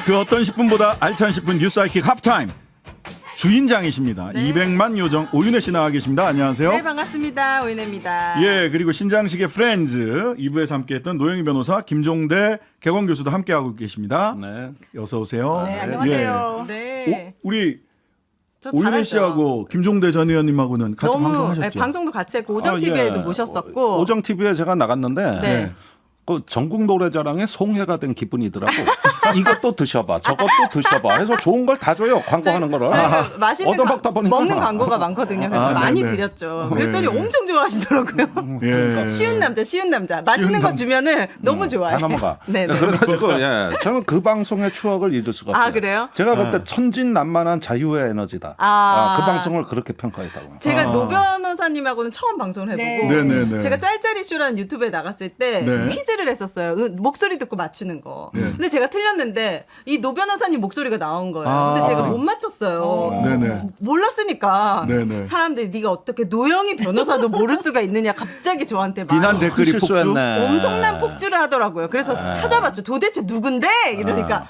그 어떤 10분보다 알찬 10분 뉴스 아이킥 하프타임 주인장이십니다. 네. 200만 요정 오윤혜 씨 나와 계십니다. 안녕하세요. 네, 반갑습니다. 오윤혜입니다. 예, 그리고 신장식의 프렌즈 2부에서 함께했던 노영희 변호사, 김종대 개건 교수도 함께하고 계십니다. 네. 어서 오세요. 네, 안녕하세요. 네. 우리 저 오윤혜 잘하죠. 씨하고 김종대 전 의원님하고는 같이 너무 방송하셨죠? 네, 방송도 같이 했고 오정 TV에도 모셨었고. 오정 TV에 제가 나갔는데 네. 그 전국 노래자랑에 송해가 된 기분이더라고. 이것도 드셔봐, 저것도 드셔봐 해서 좋은 걸 다 줘요. 광고하는 거를. 저희가 맛있는 얻어먹다 보니까 먹는 광고가 많거든요. 그래서 많이 네네. 드렸죠. 그랬더니 네. 엄청 좋아하시더라고요. 예. 쉬운 남자. 맛있는 거 주면은 너무 좋아해. 다 넘어가. 네, 네. 그래가지고 예, 저는 그 방송의 추억을 잊을 수가 없어요. 아, 그래요? 제가 그때 천진난만한 자유의 에너지다. 그 방송을 그렇게 평가했다고. 제가 노 변호사님하고는 처음 방송을 해보고 네. 네네네. 제가 짤짤이 쇼라는 유튜브에 나갔을 때 네. 퀴즈를 했었어요. 목소리 듣고 맞추는 거. 네. 근데 제가 틀렸는데 이 노 변호사님 목소리가 나온 거예요. 아. 근데 제가 못 맞췄어요. 네네. 몰랐으니까 네네. 사람들이 네가 어떻게 노영희 변호사도 모를 수가 있느냐 갑자기 저한테 막 비난 댓글이 폭주. 실수했네. 엄청난 폭주를 하더라고요. 그래서 찾아봤죠. 도대체 누군데? 이러니까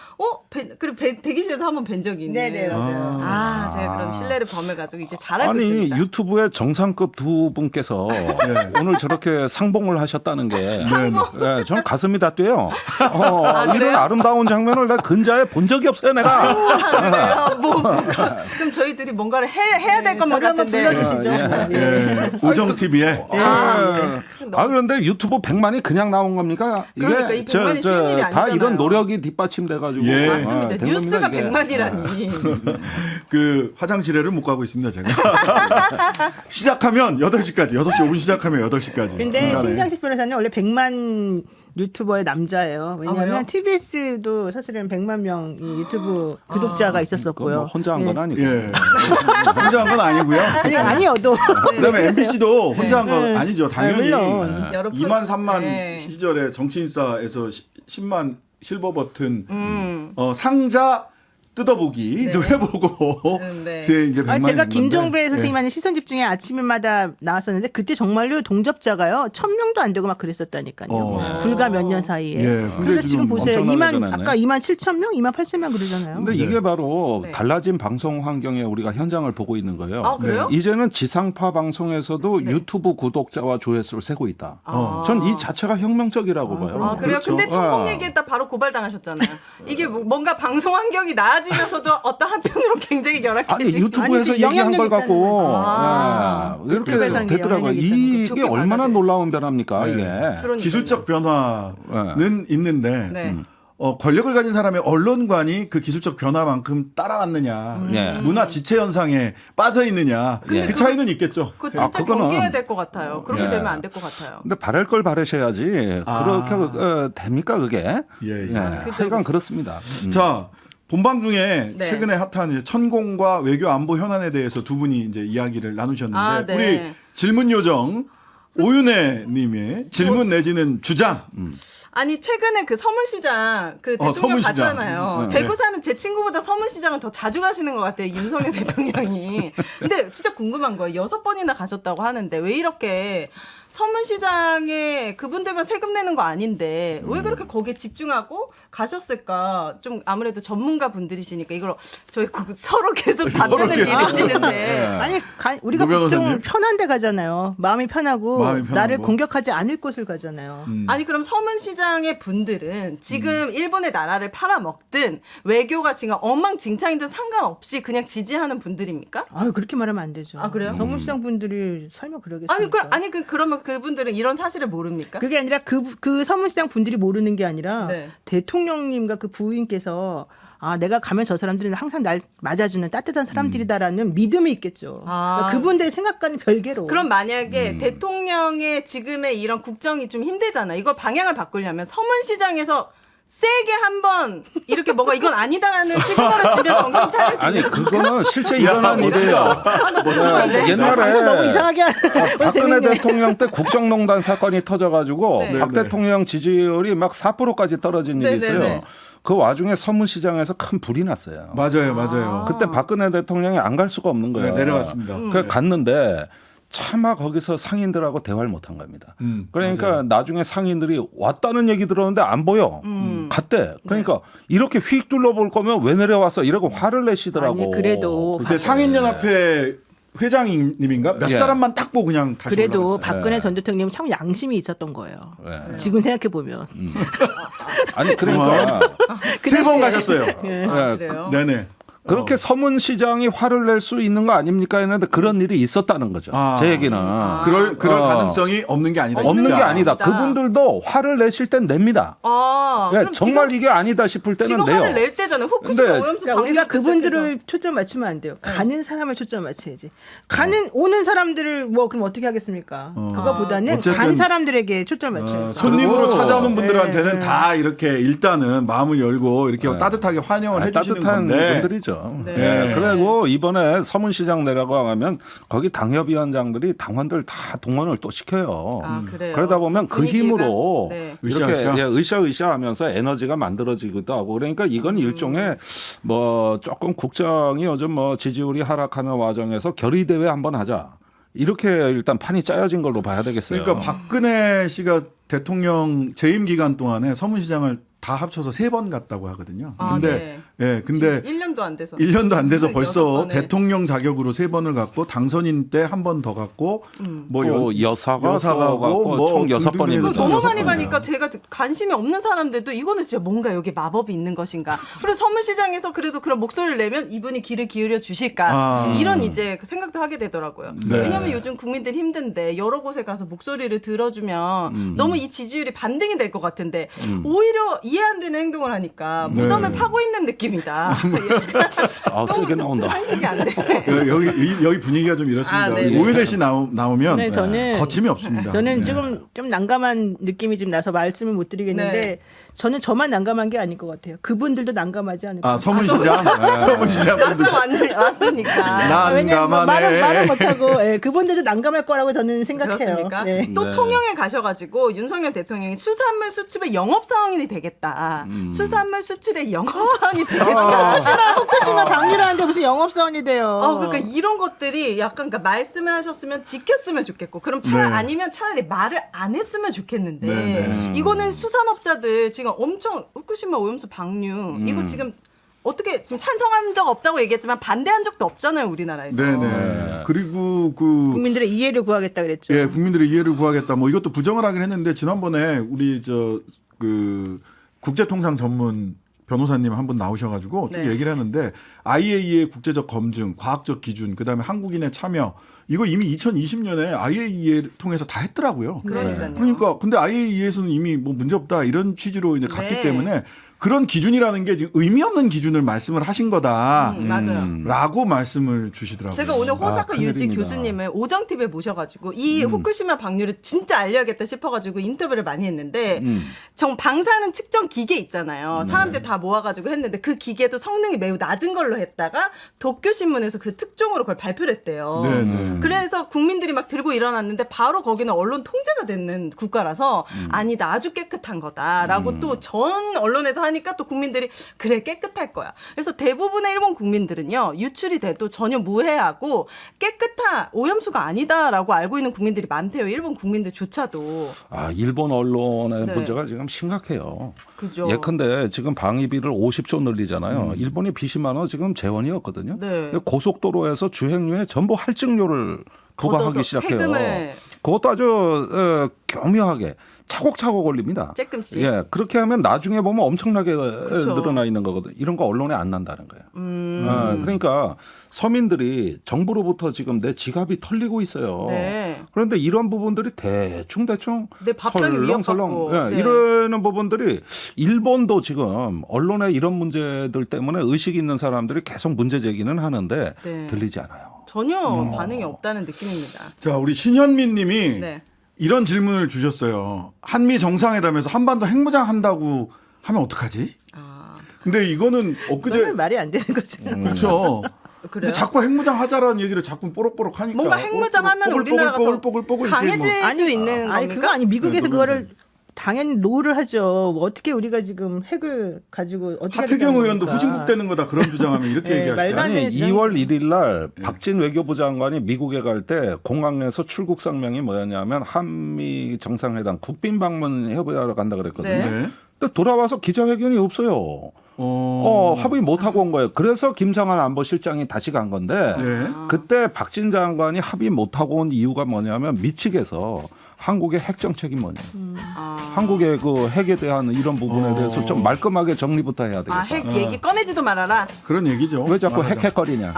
그리고 대기실에서 한번 뵌 적이 있네. 네네, 맞아요. 제가 그런 신뢰를 범해가지고 이제 잘하고 아니 있습니다. 유튜브에 정상급 두 분께서 오늘 저렇게 상봉을 하셨다는 게 예, 전 가슴이 다 뛰어요. 이런 그래요? 아름다운 장면을 내가 근자에 본 적이 없어요 내가. 그래요? 그럼 저희들이 뭔가를 해야 될 것만 저를 한번 같은데. 불러주시죠. 예. 오정 TV에 그런데 유튜브 100만이 그냥 나온 겁니까? 그러니까 이 100만이 쉬운 일이 다 아니잖아요. 이런 노력이 뒷받침돼가지고. 예. 맞습니다. 된 뉴스가 겁니다, 이게. 100만이라니. 그 화장실에를 못 가고 있습니다, 제가. 시작하면 8시까지, 6시 5분 시작하면 8시까지. 근데 신장식 변호사는 원래 100만 유튜버의 남자예요. 왜요? 왜냐하면 TBS도 사실은 100만 명 유튜브 구독자가 있었고요. 뭐 혼자 한 건 아니고. 예. 혼자 한 건 아니고요. 아니어도 그다음에 MBC도 혼자 한 건 아니죠. 당연히. 물론. 여러 2만 3만 네. 시절에 정치인사에서 10만 실버 버튼 상자 뜯어보기도 해보고 네. 이제 100만이 제가 된 김종배 건데. 선생님 하는 시선 집중에 아침마다 나왔었는데 그때 정말로 동접자가요 1000명도 안 되고 막 그랬었다니까요. 불과 몇 년 사이에. 예. 근데 그래서 지금 지금 보세요. 엄청나게 2만 변했네. 아까 2만 7천 명, 2만 8천 명 그러잖아요. 근데 이게 바로 네. 달라진 방송 환경에 우리가 현장을 보고 있는 거예요. 아, 그래요? 이제는 지상파 방송에서도 유튜브 구독자와 조회수를 세고 있다. 전 이 자체가 혁명적이라고 봐요. 아, 그래요? 그렇죠. 근데 천공 얘기했다 바로 고발당하셨잖아요. 이게 뭔가 방송 환경이 나아지면서도 어떤 한편으로 굉장히 아니 열악해지고. 유튜브에서 아니, 얘기한 걸 영향력 갖고 있다는 이렇게 유튜브에서 됐더라고요. 영향력 있다는 이게 좋게 얼마나 받아들여요. 놀라운 변화입니까 네. 이게. 그러니까요. 기술적 변화는 있는데 네. 권력을 가진 사람의 언론관이 그 기술적 변화만큼 따라왔느냐, 네. 문화 지체 현상에 빠져 있느냐, 근데 그 차이는 있겠죠. 그거 진짜 그거는- 경계해야 될 것 같아요. 그렇게 예. 되면 안 될 것 같아요. 근데 바랄 걸 바라셔야지 그렇게 됩니까 그게? 예, 예. 하여간 그렇습니다. 자, 본방 중에 네. 최근에 핫한 이제 천공과 외교 안보 현안에 대해서 두 분이 이제 이야기를 나누셨는데 아, 네. 우리 질문 요정 오윤혜 님의 질문 내지는 주장. 아니 최근에 그 서문시장 그 대통령 서문시장. 갔잖아요. 네. 대구 사는 제 친구보다 서문시장은 더 자주 가시는 것 같아요. 윤석열 대통령이. 근데 진짜 궁금한 거예요. 6번이나 가셨다고 하는데 왜 이렇게 서문시장에 그분들만 세금 내는 거 아닌데 왜 그렇게 거기에 집중하고 가셨을까? 좀 아무래도 전문가 분들이시니까 이걸 저희 서로 계속 답변을 계속. 이루시는데 아니 우리가 노 변호사님? 보통 편한 데 가잖아요. 마음이 편하고 마음이 편하고. 나를 공격하지 않을 곳을 가잖아요. 아니 그럼 서문시장의 분들은 지금 일본의 나라를 팔아먹든 외교가 지금 엉망진창이든 상관없이 그냥 지지하는 분들입니까? 아유 그렇게 말하면 안 되죠. 아, 그래요? 서문시장 분들이 설마 그러겠습니까? 그러면 그분들은 이런 사실을 모릅니까? 그게 아니라 그 서문시장 분들이 모르는 게 아니라 네. 대통령님과 그 부인께서 내가 가면 저 사람들은 항상 날 맞아주는 따뜻한 사람들이다라는 믿음이 있겠죠. 그러니까 그분들의 생각과는 별개로. 그럼 만약에 대통령의 지금의 이런 국정이 좀 힘들잖아. 이걸 방향을 바꾸려면 서문시장에서 세게 한번 이렇게 뭔가 이건 아니다라는 시그널을 주면 정신 차릴 수 아니 있는 그거는 실제 일어난 일이에요. 멋지다. 방송 너무 옛날에 이상하게 오늘 박근혜 재밌네. 대통령 때 국정농단 사건이 터져가지고 네. 박 네. 대통령 지지율이 막 4%까지 떨어진 일이 네, 있어요. 네, 네. 그 와중에 서문시장에서 큰 불이 났어요. 맞아요, 맞아요. 그때 박근혜 대통령이 안 갈 수가 없는 거예요. 네, 내려왔습니다. 그 갔는데 차마 거기서 상인들하고 대화를 못한 겁니다. 그러니까 맞아요. 나중에 상인들이 왔다는 얘기 들었는데 안 보여. 갔대. 그러니까 이렇게 휙 둘러볼 거면 왜 내려왔어? 이러고 화를 내시더라고. 아니, 그래도 그때 상인연합회 회장님인가 몇 예. 사람만 딱 보고 그냥 다시 그래도 올라갔어요. 박근혜 전 대통령은 참 양심이 있었던 거예요. 예. 지금 생각해 보면. 아니 그러니까 세 번 가셨어요. 아, 예, 그래요? 네네. 그렇게 서문시장이 화를 낼 수 있는 거 아닙니까 했는데 그런 일이 있었다는 거죠. 아. 제 얘기는. 그럴 가능성이 없는 게 아니다. 없는 게 없는 아니다. 게 아니다. 그분들도 화를 내실 땐 냅니다. 아, 예, 그럼 정말 이게 아니다 싶을 때는 지금 내요. 화를 낼 때잖아요. 후쿠시마 근데 오염수 그러니까 우리가 방류부터 그분들을 시작해서. 초점 맞추면 안 돼요. 가는 사람을 초점 맞춰야지. 오는 사람들을 뭐 그럼 어떻게 하겠습니까? 그거보다는 어쨌든, 간 사람들에게 초점 맞춰야죠. 손님으로 그리고- 찾아오는 분들한테는 네. 다 이렇게 일단은 마음을 열고 이렇게 네. 따뜻하게 환영을 해주시는 따뜻한 건데. 분들이죠. 네. 예, 그리고 이번에 서문시장 내려가면 거기 당협위원장들이 당원들 다 동원을 또 시켜요. 아, 그래요? 그러다 보면 그 분위기가? 힘으로 네. 이렇게 으쌰으쌰? 으쌰으쌰하면서 에너지가 만들어지기도 하고 그러니까 이건 일종의 뭐 조금 국정이 요즘 뭐 지지율이 하락하는 와중에서 결의대회 한번 하자. 이렇게 일단 판이 짜여진 걸로 봐야 되겠어요. 그러니까 박근혜 씨가 대통령 재임 기간 동안에 서문시장을 다 합쳐서 3번 갔다고 하거든요. 아, 근데 네. 예, 근데 1년도 안 돼서. 1년도 안 돼서 벌써 6번에. 대통령 자격으로 3번을 갔고 당선인 때 한 번 더 갔고 뭐 또 여사가 여사가고 또 갔고 뭐 총 등등해서 6번입니다. 총 너무 여섯 많이 번이에요. 가니까 제가 관심이 없는 사람들도 이거는 진짜 뭔가 여기 마법이 있는 것인가. 그리고 서문시장에서 그래도 그런 목소리를 내면 이분이 귀를 기울여 주실까. 아. 이런 이제 그 생각도 하게 되더라고요. 네. 왜냐하면 요즘 국민들 힘든데 여러 곳에 가서 목소리를 들어주면 너무 이 지지율이 반등이 될 것 같은데 오히려 이해 안 되는 행동을 하니까 네. 무덤을 파고 있는 느낌이다. 아, 세게 나온다. 상식이 안 돼. 여기 분위기가 좀 이렇습니다. 아, 네네. 오윤혜 씨 나오면 네, 저는 거침이 없습니다. 저는 네. 지금 좀 난감한 느낌이 좀 나서 말씀을 못 드리겠는데 네. 저는 저만 난감한 게 아닐 것 같아요. 그분들도 난감하지 않을까. 아 서문시장 서문시장 분들 막상 왔으니까. 왜냐면 뭐 난감하네. 말을 못하고 예, 그분들도 난감할 거라고 저는 생각해요. 그렇습니까? 네. 또 네. 통영에 가셔가지고 윤석열 대통령이 수산물 수출의 영업사원이 되겠다. 수산물 수출의 영업사원이 되겠다. 후쿠시마 방류라는데 무슨 영업사원이 돼요. 그러니까 이런 것들이 약간 그러니까 말씀을 하셨으면 지켰으면 좋겠고 그럼 차라리 네. 아니면 차라리 말을 안 했으면 좋겠는데 네. 이거는 수산업자들 지금 엄청 후쿠시마 오염수 방류 이거 지금 어떻게 지금 찬성한 적 없다고 얘기했지만 반대한 적도 없잖아요 우리나라에서. 네네. 그리고 국민들의 이해를 구하겠다 그랬죠. 예, 국민들의 이해를 구하겠다. 뭐 이것도 부정을 하긴 했는데 지난번에 우리 국제통상 전문 변호사님 한 분 나오셔가지고 쭉 네. 얘기를 했는데 IAEA의 국제적 검증, 과학적 기준, 그다음에 한국인의 참여 이거 이미 2020년에 IAEA를 통해서 다 했더라고요. 그러니까요. 그러니까 근데 IAEA에서는 이미 뭐 문제 없다 이런 취지로 이제 갔기 네. 때문에 그런 기준이라는 게 지금 의미 없는 기준을 말씀을 하신 거다. 맞아요. 라고 말씀을 주시더라고요. 제가 오늘 호사카 유지 큰일입니다. 교수님을 오정 TV에 모셔가지고 이 후쿠시마 방류를 진짜 알려야겠다 싶어가지고 인터뷰를 많이 했는데 정 방사능 측정 기계 있잖아요. 사람들 다 모아가지고 했는데 그 기계도 성능이 매우 낮은 걸로 했다가 도쿄 신문에서 그 특종으로 그걸 발표를 했대요. 네네. 그래서 국민들이 막 들고 일어났는데 바로 거기는 언론 통제가 되는 국가라서 아니다 아주 깨끗한 거다라고 또 전 언론에서 하니까 또 국민들이 그래 깨끗할 거야. 그래서 대부분의 일본 국민들은요 유출이 돼도 전혀 무해하고 깨끗한 오염수가 아니다라고 알고 있는 국민들이 많대요. 일본 국민들조차도. 아, 일본 언론의 네. 문제가 지금 심각해요. 그죠. 예컨대 지금 방위비를 50조 늘리잖아요. 일본이 빚이 많아 지금 재원이었거든요. 네. 고속도로에서 주행료에 전부 할증료를 부과하기 걷어서 시작해요. 세금을. 그것도 아주 교묘하게 차곡차곡 올립니다. 조금씩. 예, 그렇게 하면 나중에 보면 엄청나게 그쵸. 늘어나 있는 거거든. 이런 거 언론에 안 난다는 거예요. 그러니까 서민들이 정부로부터 지금 내 지갑이 털리고 있어요. 네. 그런데 이런 부분들이 대충 내 밥상이 위협받고. 예, 네. 이러는 부분들이 일본도 지금 언론의 이런 문제들 때문에 의식 있는 사람들이 계속 문제 제기는 하는데 네. 들리지 않아요. 전혀 반응이 없다는 느낌입니다. 자, 우리 신현민 님이 네. 이런 질문을 주셨어요. 한미 정상회담에서 한반도 핵무장 한다고 하면 어떡하지? 근데 이거는 엊그제 그거는 말이 안 되는 거죠. 그렇죠. 그래요? 근데 자꾸 핵무장 하자라는 얘기를 자꾸 뽀록뽀록 하니까 뭔가 핵무장하면 우리나라가 더 뽀글뽀글 강해질 뭐. 수 있는 아니 겁니까? 그거 아니 미국에서 네, 그거를 당연히 노를 하죠. 어떻게 우리가 지금 핵을 가지고 어떻게 하태경 하겠다는 의원도 겁니까? 후진국되는 거다 그런 주장하면 이렇게 네, 얘기하시잖아요. 말도 안 되는 아니 주장이죠. 2월 1일 날 박진 외교부 장관이 미국에 갈 때 공항에서 출국 성명이 뭐였냐면 한미 정상회담 국빈 방문 협의하러 간다 그랬거든요. 네. 네. 근데 돌아와서 기자회견이 없어요. 합의 못 하고 온 거예요. 그래서 김성한 안보실장이 다시 간 건데 네. 그때 박진 장관이 합의 못 하고 온 이유가 뭐냐면 미측에서 한국의 핵 정책이 뭐냐. 한국의 그 핵에 대한 이런 부분에 대해서 좀 말끔하게 정리부터 해야 되겠다. 핵 얘기 꺼내지도 말아라. 그런 얘기죠. 왜 자꾸 말하자면. 핵핵거리냐.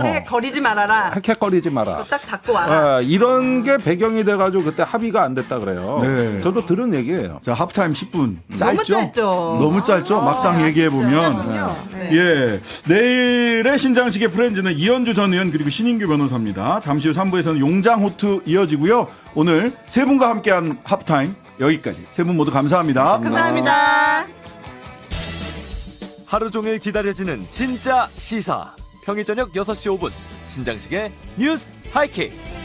핵 거리지 말아라. 핵핵거리지 마라. 딱 닫고 와라. 이런 게 배경이 돼가지고 그때 합의가 안 됐다 그래요. 네. 저도 들은 얘기예요. 자, 하프타임 10분. 너무 짧죠. 너무 짧죠. 막상 얘기해 보면. 그렇군요. 네. 예. 내일의 신장식의 프렌즈는 이현주 전 의원 그리고 신인규 변호사입니다. 잠시 후 3부에서는 용장 호투 이어지고요. 오늘 세 분과 함께한 하프타임 여기까지. 세 분 모두 감사합니다. 감사합니다. 하루 종일 기다려지는 진짜 시사. 평일 저녁 6시 5분 신장식의 뉴스 하이킥.